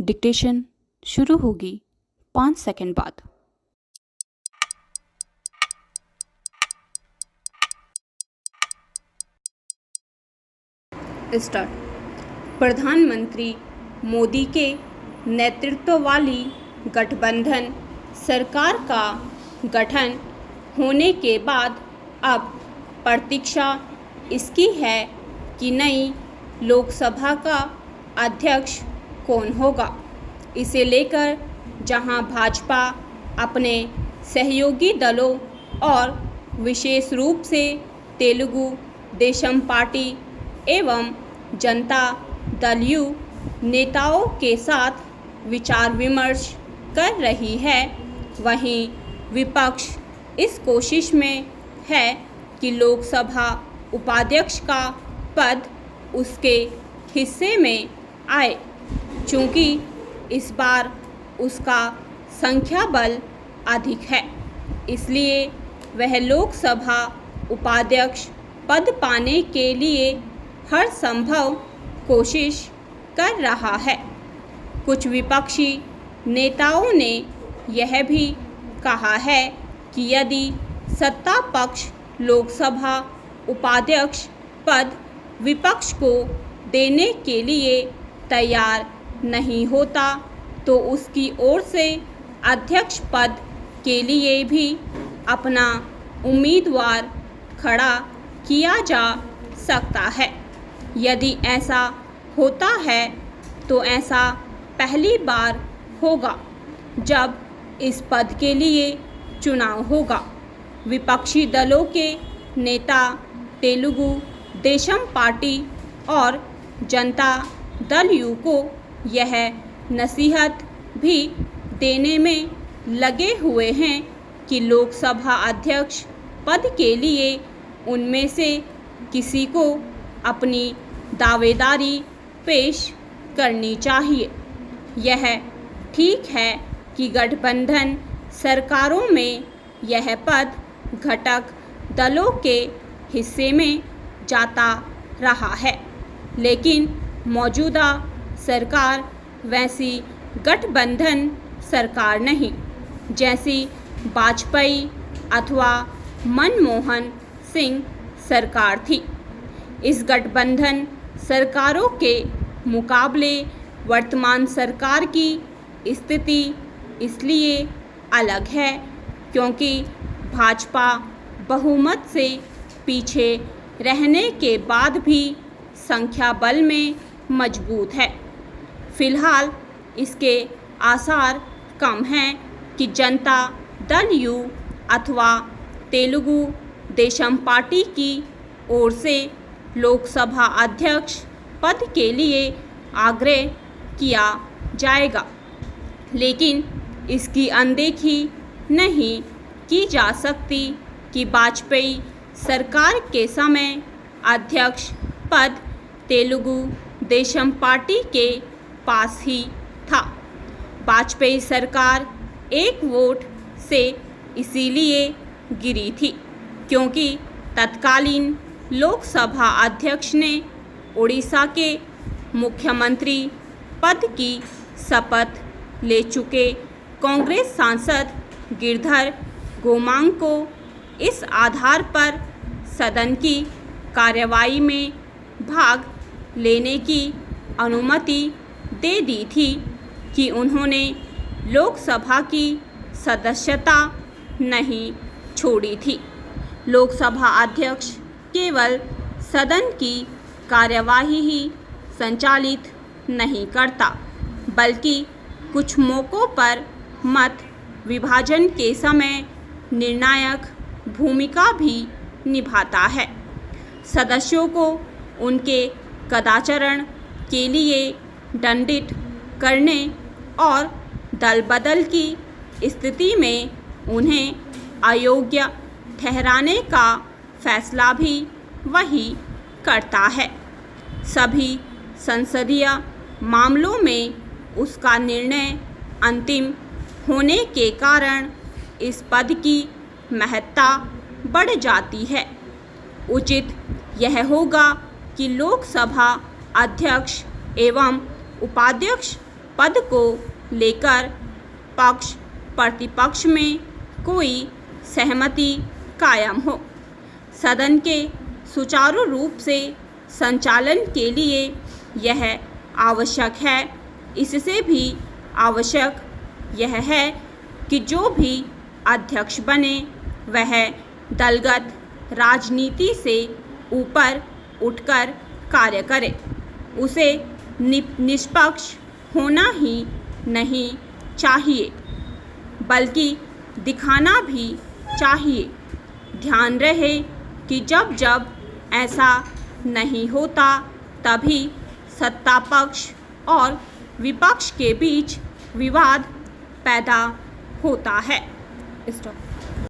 Dictation शुरू होगी 5 second बाद। स्टार्ट। प्रधानमंत्री मोदी के नेतृत्व वाली गठबंधन सरकार का गठन होने के बाद अब प्रतीक्षा इसकी है कि नई लोकसभा का अध्यक्ष कौन होगा। इसे लेकर जहां भाजपा अपने सहयोगी दलों और विशेष रूप से तेलुगु देशम पार्टी एवं जनता दल यू नेताओं के साथ विचार विमर्श कर रही है, वहीं विपक्ष इस कोशिश में है कि लोकसभा उपाध्यक्ष का पद उसके हिस्से में आए। चूँकि इस बार उसका संख्या बल अधिक है, इसलिए वह लोकसभा उपाध्यक्ष पद पाने के लिए हर संभव कोशिश कर रहा है। कुछ विपक्षी नेताओं ने यह भी कहा है कि यदि सत्ता पक्ष लोकसभा उपाध्यक्ष पद विपक्ष को देने के लिए तैयार नहीं होता तो उसकी ओर से अध्यक्ष पद के लिए भी अपना उम्मीदवार खड़ा किया जा सकता है। यदि ऐसा होता है तो ऐसा पहली बार होगा जब इस पद के लिए चुनाव होगा। विपक्षी दलों के नेता तेलुगु देशम पार्टी और जनता दल यू को यह नसीहत भी देने में लगे हुए हैं कि लोकसभा अध्यक्ष पद के लिए उनमें से किसी को अपनी दावेदारी पेश करनी चाहिए। यह ठीक है कि गठबंधन सरकारों में यह पद घटक दलों के हिस्से में जाता रहा है, लेकिन मौजूदा सरकार वैसी गठबंधन सरकार नहीं जैसी वाजपेयी अथवा मनमोहन सिंह सरकार थी। इस गठबंधन सरकारों के मुकाबले वर्तमान सरकार की स्थिति इसलिए अलग है क्योंकि भाजपा बहुमत से पीछे रहने के बाद भी संख्या बल में मजबूत है। फिलहाल इसके आसार कम हैं कि जनता दल यू अथवा तेलुगु देशम पार्टी की ओर से लोकसभा अध्यक्ष पद के लिए आग्रह किया जाएगा, लेकिन इसकी अनदेखी नहीं की जा सकती कि वाजपेयी सरकार के समय अध्यक्ष पद तेलुगु देशम पार्टी के पास ही था। वाजपेयी सरकार एक वोट से इसीलिए गिरी थी क्योंकि तत्कालीन लोकसभा अध्यक्ष ने उड़ीसा के मुख्यमंत्री पद की शपथ ले चुके कांग्रेस सांसद गिरधर गोमांग को इस आधार पर सदन की कार्यवाही में भाग लेने की अनुमति दे दी थी कि उन्होंने लोकसभा की सदस्यता नहीं छोड़ी थी। लोकसभा अध्यक्ष केवल सदन की कार्यवाही ही संचालित नहीं करता, बल्कि कुछ मौक़ों पर मत विभाजन के समय निर्णायक भूमिका भी निभाता है। सदस्यों को उनके कदाचरण के लिए दंडित करने और दल बदल की स्थिति में उन्हें अयोग्य ठहराने का फैसला भी वही करता है। सभी संसदीय मामलों में उसका निर्णय अंतिम होने के कारण इस पद की महत्ता बढ़ जाती है। उचित यह होगा कि लोकसभा अध्यक्ष एवं उपाध्यक्ष पद को लेकर पक्ष प्रतिपक्ष में कोई सहमति कायम हो। सदन के सुचारू रूप से संचालन के लिए यह आवश्यक है। इससे भी आवश्यक यह है कि जो भी अध्यक्ष बने वह दलगत राजनीति से ऊपर उठकर कार्य करे। उसे निष्पक्ष होना ही नहीं चाहिए बल्कि दिखाना भी चाहिए। ध्यान रहे कि जब जब ऐसा नहीं होता तभी सत्ता पक्ष और विपक्ष के बीच विवाद पैदा होता है। स्टॉप।